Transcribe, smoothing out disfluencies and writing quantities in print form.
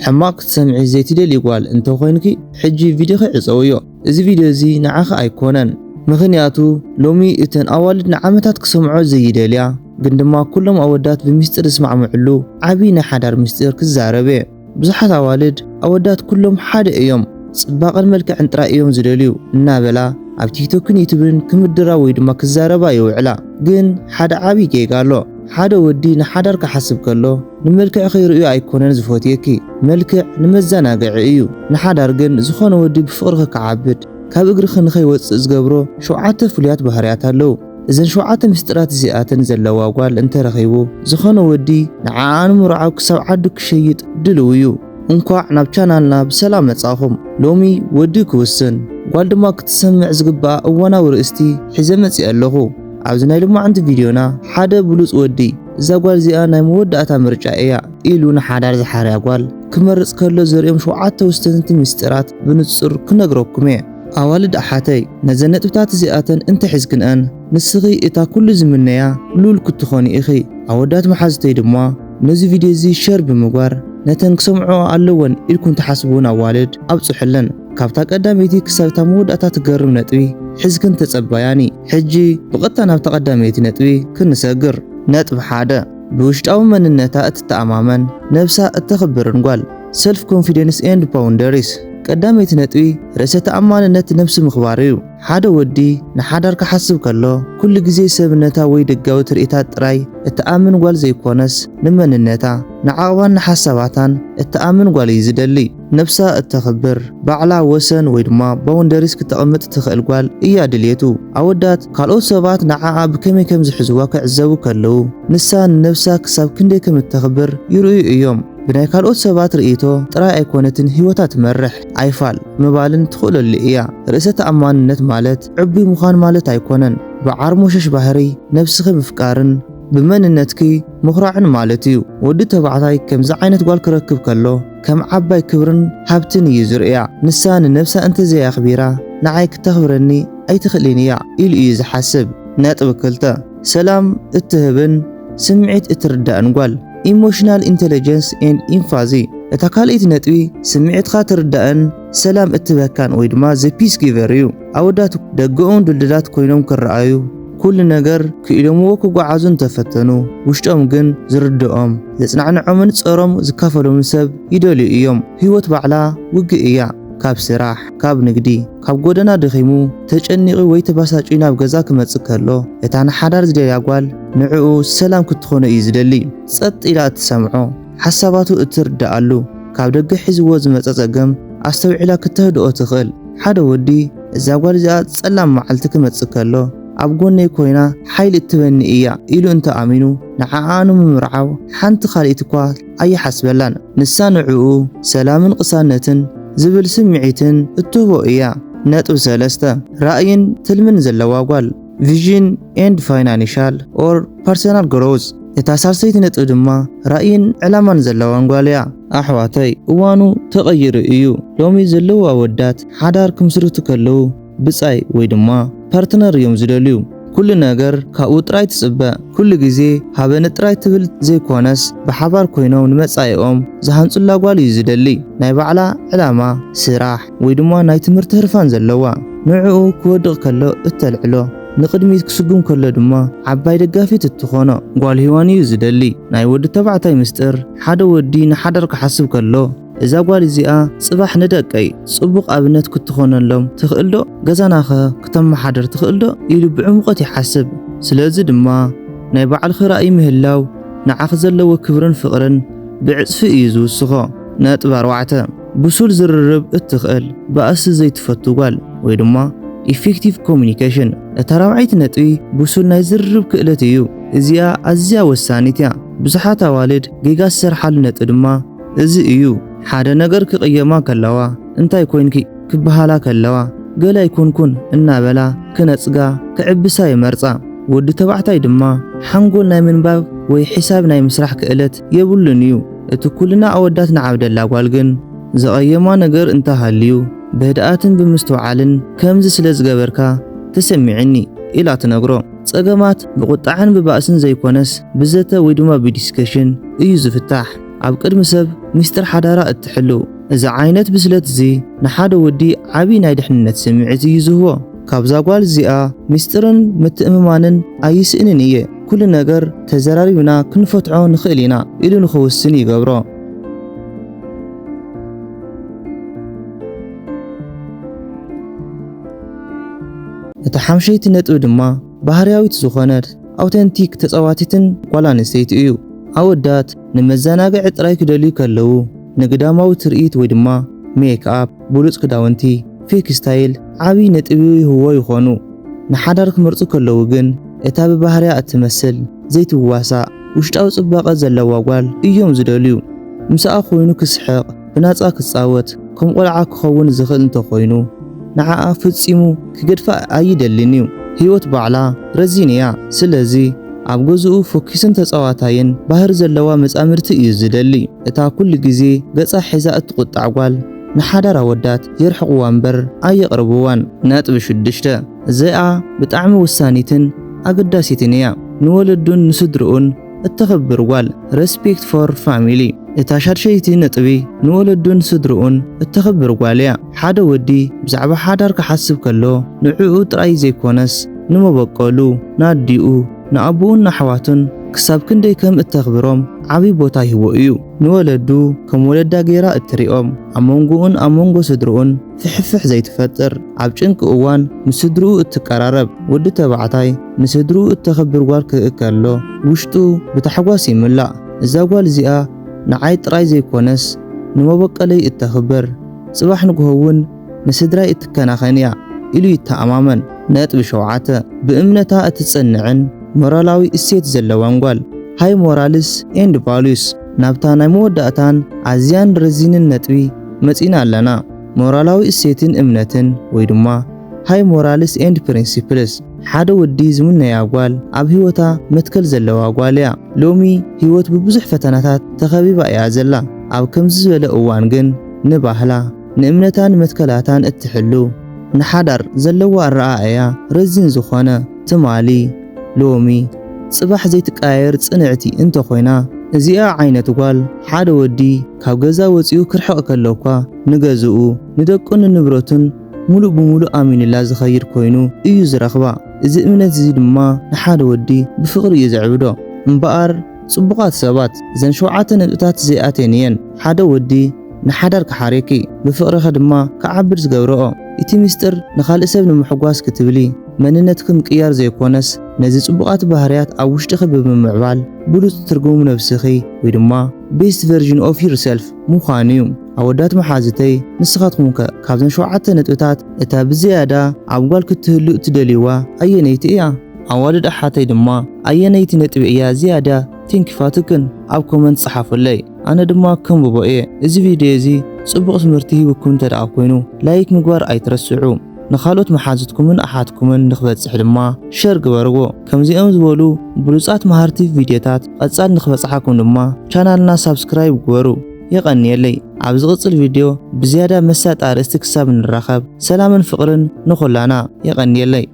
حماق تسمع زيت دلي قال انت خوينكي حجي فيديو عصويو እዚ ቪድዮ እዚ ንዓኻ ኣይኮነን ምኽንያቱ ሎሚ እተን ኣዋልድ ንዓመታት ክሰምዖ ዘይደልያ ግን ድማ ኩሎም ኣወዳት ብምስጢር ዝስማዕምዕሉ ዓቢ ናይ ሓዳር ምስጢር ክዛረበ ብዙሓት ኣወዳት ኩሎም ሓደ እዮም ጽባቐን መልክዕን ጥራይ እዮም ዝደልዩ እናበላ ኣብ ቲክቶክን ዩቲዩብን ክምድራ ወይ ድማ ክዛረባ ይውዕላ ግን ሓደ ዓቢ ጌጋ ኣሎ ሓደ ወዲ ንሓዳር ክሓስብ ከሎ ንመልክዕ ኸይርዩ ኣይኮነን ዝፈትየኪ መልክዕ ንመዘናግዒ እዩ ንሓዳር ግን ዝኾነ ወዲ ብፍቕሪ ክዓብድ ካብ እግሪ ንኸይወፅእ ዝገብሮ 7 ፍሉያት ባህርያት ኣለዉ እዘን 7 ምስጢራት እዚኣተን ዘለዋ ጓል እንተረኺቡ ዝኾነ ወዲ ንዓኣን ምርዓው ክሳብ ዓዱ ክሸይጥ ድልው እዩ እንኳዕ ናብ ቻናልና ብሰላም መጻኹም ሎሚ ወዲ ክውስን ጓል ድማ ክትሰምዕ ዝግባእ እዋናዊ ርእስቲ ሒዘ መጺ ኣለኹ ኣብዚ ናይ ልማዓንቲ ቪድዮና ሓደ ብሉጽ ወዲ እዛ ጓል እዚኣ ናይ መወዳእታ ምርጫ እያ ኢሉ ንሓዳር ዝሓርያ ጓል ክመርጽ ከሎ ዘርእዮም 7 ወስተንቲ ምስጢራት ብንጹር ክነግረኩም እየ ኣዋልድ ኣሓተይ ነዘን ነጥብታት እዚኣተን እንተሒዝክንአን ንስኺ እታ ኩሉ ዝምነያ ሉል ክትኾኒ ኢኺ ኣወዳት መሓዝተይ ድማ ነዚ ቪድዮ እዚ ሸር ብምግባር ነተን ክሰምዖ ኣለወን ኢልኩም ተሓስቡን ኣዋልድ ኣብጽሑለን ካብታ ቀዳመይቲ ክሳብታ መወዳእታ ትገርም ነጥቢ ሕዝክን ተጸባያኒ ሕጂ ብቐጥታ ናብ ተቐዳመይቲ ነጥቢ ክንሰግር ነጥብ 1 ብውሽጣዊ መንነታ እትተኣማመን ነብሳ እተኽብርን ጓል self confidence and boundaries ቀዳመይቲ ነጥቢ ርእሰ ተኣማንነት ነብሲ ምኽባር እዩ ሓደ ወዲ ንሓዳር ክሓስብ ከሎ ኩሉ ግዜ ሰብነታ ወይ ደጋዊ ትርኢታት ጥራይ እተኣምን ጓል ዘይኮነስ ንመንነታ ንዓቕባን ንሓሳባታን እተኣምን ጓል እዩ ዝደሊ ነብሳ እተኽብር ባዕላ ወሰን ወይ ድማ ባውንደሪስ ክትቐምጥ ትኽእል ጓል እያ ድልየቱ ኣወዳት ካልኦት ሰባት ንዓኣ ብከመይ ከም ዝሕዝዋ ክዕዘቡ ከለዉ ንሳ ነብሳ ክሳብ ክንደይ ከም እተኽብር ይርዩ እዮም ብናይ ካልኦት ሰባት ርእይቶ ጥራይ ኣይኮነትን ህይወታ ትመርሕ ኣይፋል ምባልን ትኽእለሉ እያ ርእሰ ተኣማንነት ማለት ዕቡይ ምዃን ማለት ኣይኮነን ብዓርሞሸሽ ባህሪ ነብስኺ ምፍቃርን ብመንነትኪ ምኽራዕን ማለት እዩ ወዲ ተባዕታይ ከምዚ ዓይነት ጓል ክረክብ ከሎ ከም ዓባይ ክብርን ሃብትን እዩ ዝርእያ ንሳ ንነብሳ እንተዘያኽቢራ ንዓይ ክተኽብረኒ ኣይትኽእልን እያ ኢሉ እዩ ዝሓስብ ነጥብ 2 ሰላም እትህብን ስምዒት እትርዳእን ጓል emotional intelligence and empathy እታ ካልእቲ ነጥቢ ስምዒትካ ትርዳእን ሰላም እትበካን ወይ ድማ the peace giver እዩ ኣወዳት ደገኦም ድልድላት ኮይኖም ክረኣዩ ኩሉ ነገር ክኢሎምዎ ክጓዓዙን ተፈተኑ ውሽጦም ግን ዝርድኦም ዘጽናዕንዖምን ጸሮም ዝካፈሎም ሰብ ይደልዩ እዮም ህይወት ባዕላ ውግእ እያ ካብ ስራሕ ካብ ንግዲ ካብ ጎደና ድኺሙ ተጨኒቑ ወይ ተባሳጪ ናብ ገዛ ክመጽእ ከሎ እታ ንሓዳር ዝደልያ ጓል ንዕኡ ሰላም ክትኾነ እዩ ዝደሊ ጸጥ ኢላ እትሰምዖ ሓሳባቱ እትርዳኣሉ ካብ ደገ ሒዝዎ ዝመጸ ጸገም ኣስተውዒላ ክትህድኦ ትኽእል ሓደ ወዲ እዛ ጓል እዚኣ ጸላም መዓልቲ ክመጽእ ከሎ ኣብ ጎነይ ኮይና ሓይሊ እትበኒ እያ ኢሉ እንተኣሚኑ ንዓኣኑ ምምርዓው ሓንቲ ካልእቲ እኳ ኣይሓስበላን ንሳ ንዕኡ ሰላምን ቅሳነትን ዝብል ስምዒትን እትህቦ እያ ነጥብ 3 ራእይን ትልምን ዘለዋ ጓል vision and financial or personal growth እታ ሳልሰይቲ ነጥብ ድማ ራእይን ዕላማን ዘለዋን ጓል እያ ኣሕዋተይ እዋኑ ተቐይሩ እዩ ሎሚ ዘለዉ ኣወዳት ሓዳር ክምስርቱ ከለዉ ብጻይ ወይ ድማ ፓርትነር እዮም ዝደልዩ ኩሉ ነገር ካብኡ ጥራይ ትጽበ ኩሉ ግዜ ሃበነ ጥራይ ትብል ዘይኮነስ ብሓባር ኮይኖም ንመጻኢኦም ዝሃንጹላ ጓል እዩ ዝደሊ ናይ ባዕላ ዕላማ ስራሕ ወይ ድማ ናይ ትምህርቲ ህርፋን ዘለዋ ንዕኡ ክወድቕ ከሎ እተልዕሎ ንቅድሚት ክስጉም ከሎ ድማ ዓባይ ደጋፊት እትኾኖ ጓል ሂዋን እዩ ዝደሊ ናይ ወዲ ተባዕታይ ምስጢር ሓደ ወዲ ንሓዳር ክሓስብ ከሎ እዛ ጓል እዚኣ ጽባሕ ንደቀይ ጽቡቕ ኣብነት ክትኾነሎም ትኽእል ዶ ገዛናኸ ክተመሓደር ትኽእል ዶ ኢሉ ብዕምቆት ይሓስብ ስለዚ ድማ ናይ ባዕልኺ ራእይ ምህላው ንዓኽ ዘለዎ ክብርን ፍቕርን ብዕጽፊ እዩ ዝውስኾ ነጥብ 4 ብሱል ዝርርብ እትኽእል ባእሲ ዘይትፈቱ ጓል ወይ ድማ ኢፌክቲቭ ኮሙኒኬሽን እታ ራብዓይቲ ነጥቢ ብሱል ናይ ዝርርብ ክእለት እዩ እዚኣ ኣዝያ ወሳኒት እያ ብዙሓት ኣዋልድ ጌጋ ዝሰርሓሉ ነጥቢ ድማ እዚ እዩ ሓደ ነገር ክቕየማ ከለዋ እንታይ ኮይንኪ ክበሃላ ከለዋ ገላ ይኩንኩን እናበላ ክነጽጋ ክዕብሳ ይመርጻ ወዲ ተባዕታይ ድማ ሓንጎል ናይ ምንባብ ወይ ሒሳብ ናይ ምስራሕ ክእለት የብሉን እዩ እቲ ኩልና ኣወዳት ንዓብደላ ጓል ግን ዘቐየማ ነገር እንተሃልዩ በህድኣትን ብምስተውዓልን ከምዚ ስለ ዝገበርካ ተሰሚዕኒ ኢላ ትነግሮ ጸገማት ብቁጣዕን ብባእስን ዘይኮነስ ብዘተ ወይ ድማ ብዲስከሽን እዩ ዝፍታሕ ኣብ ቅድሚ ሰብ ሚስጥር ሓዳራ እትሕሉ እዚ ዓይነት ብስለት እዚ ንሓደ ወዲ ዓቢ ናይ ድሕንነት ስምዒት እዩ ዝህቦ ካብዛ ጓል እዚኣ ሚስጥርን ምትእምማንን ኣይስእንን እየ ኩሉ ነገር ተዘራሪብና ክንፈትዖ ንኽእል ኢና ኢሉ ንኽውስን ይገብሮ እቲ ሓምሸይቲ ነጥቢ ድማ ባህርያዊት ዝኾነት ኣውተንቲክ ተጻዋቲትን ጓል ኣንስተይቲ እዩ ኣወዳት ንመዘናግዒ ጥራይ ክደልዩ ከለዉ ንግዳማዊ ትርኢት ወይ ድማ ሜክኣፕ ብሉጽ ክዳውንቲ ፌክ ስታይል ዓቢ ነጥቢ ይህዎ ይኾኑ ንሓዳር ክመርጹ ከለዉ ግን እታ ብባህርያ እትመስል ዘይትዋሳእ ውሽጣዊ ጽባቐ ዘለዋ ጓል እዮም ዝደልዩ ምስኣ ኮይኑ ክስሕቕ ብናጻ ክጻወት ከም ቆልዓ ክኸውን ዝኽእል እንተኾይኑ ንዓኣ ፍጺሙ ክገድፋ ኣይደልን እዩ ህይወት ባዕላ ረዚን እያ ስለዚ ኣብ ገዝኡ ፎኪስን ተጻዋታይን ባህር ዘለዋ መጻምርቲ እዩ ዝደሊ እታ ኩሉ ግዜ ገጻ ሒዛ እትቁጣዕ ጓል ንሓዳር ኣወዳት የርሕቕዋ እምበር ኣየቕርብዋን ነጥቢ 6 እዚኣ ብጣዕሚ ውሳኒትን ኣገዳሲትን እያ ንወለዱን ንስድርኡን እተኸብር ጓል ሬስፔክት ፎር ፋሚሊ እታ ሻድሸይቲ ነጥቢ ንወለዱን ስድርኡን እተኸብር ጓል እያ ሓደ ወዲ ብዛዕባ ሓዳር ክሓስብ ከሎ ንዕኡ ጥራይ ዘይኮነስ ንመበቀሉ ናዲኡ ንኣቡኡን ንኣሕዋቱን ክሳብ ክንደይ ከም እተኽብሮም ዓቢ ቦታ ይህቦ እዩ ንወለዱ ከም ወለዳ ገይራ እትሪኦም ኣብ መንጎኡን ኣብ መንጎ ስድርኡን ፍሕፍሕ ዘይትፈጥር ኣብ ጭንቂ እዋን ንስድርኡ እትቀራረብ ወዲ ተባዕታይ ንስድርኡ እተኸብር ጓል ክእከሎ ውሽጡ ብታሕጓስ ይምላእ እዛ ጓል እዚኣ ንዓይ ጥራይ ዘይኮነስ ንመበቀለይ እተኽብር ጽባሕ ንግሆውን ንስድራይ እትከናኸን እያ ኢሉ ይተኣማመን ነጥቢ 7 ብእምነታ እትጸንዕን ሞራላዊ እሴት ዘለዋን ጓል ሃይ ሞራልስ ኤንድ ቫሉስ ናብታ ናይ መወዳእታን ኣዝያን ረዚንን ነጥቢ መጺና ኣለና ሞራላዊ እሴትን እምነትን ወይ ድማ ሃይ ሞራልስ ኤንድ ፕሪንሲፕልስ ሓደ ወዲ ዝምነያ ጓል ኣብ ህይወታ መትከል ዘለዋ ጓል እያ ሎሚ ህይወት ብብዙሕ ፈተናታት ተኸቢባ እያ ዘላ ኣብ ከምዚ ዝበለ እዋን ግን ንባህላ ንእምነታን መትከላታን እትሕሉ ንሓዳር ዘለዋ ኣረኣእያ ረዚን ዝኾነ ትማሊ ሎሚ ጽባሕ ዘይትቃየር ጽንዕቲ እንተኾይና እዚኣ ዓይነት ጓል ሓደ ወዲ ካብ ገዛ ወፂኡ ክርሕቕ ከለኳ ንገዝኡ ንደቁን ንብረቱን ሙሉእ ብሙሉእ ኣሚንላ ዝኸይድ ኮይኑ እዩ ዝረኽባ እዚ እምነት እዚ ድማ ንሓደ ወዲ ብፍቕሪ እዩ ዘዕብዶ እምበኣር ጽቡቓት ሰባት እዘን 7 ነጥብታት እዚኣተን እየን ሓደ ወዲ ንሓዳር ክሓርኪ ብፍቕሪኻ ድማ ክዓብር ዝገብርኦ እቲ ሚስጥር ንኻልእ ሰብ ንምሕጓስ ክትብሊ መንነትክ ምቅያር ዘይኮነስ ነዚ ጽቡቓት ባህርያት ኣብ ውሽጥኺ ብምምዕባል ብሉጽ ትርጉም ነፍስኺ ወይ ድማ ቤስት ቨርዥን ኦፍ ዩርሰልፍ ምዃኑ እዩ ኣወዳት መሓዝተይ ንስኻትኩም ከ ካብዘን 7 ነጥብታት እታ ብዝያዳ ኣብ ጓል ክትህሉ እትደልይዋ ኣየነይቲ እያ ኣዋልድ ኣሓተይ ድማ ኣየነይቲ ነጥቢ እያ ዝያዳ ትንክፋትክን ኣብ ኮመንት ጽሓፉለይ ኣነ ድማ ከምብቦ እየ እዚ ቪድዮ እዚ ጽቡቕ ትምህርቲ ሂብኩም ተደኣ ኮይኑ ላይክ ምግባር ኣይትረስዑ ንኻልኦት መሓዝትኩምን ኣሓትኩምን ንኽበጽሕ ድማ ሸር ግበርዎ ከምዚኦም ዝበሉ ብሉጻት መሃርቲ ቪድዮታት ቀጻል ንኽበጽሓኩም ድማ ቻናልና ሳብስክራይብ ግበሩ يقنيلي عبز غصل فيديو بزيادة مسات أرستك ساب نرخب سلام فقرن نخلانا يقنيلي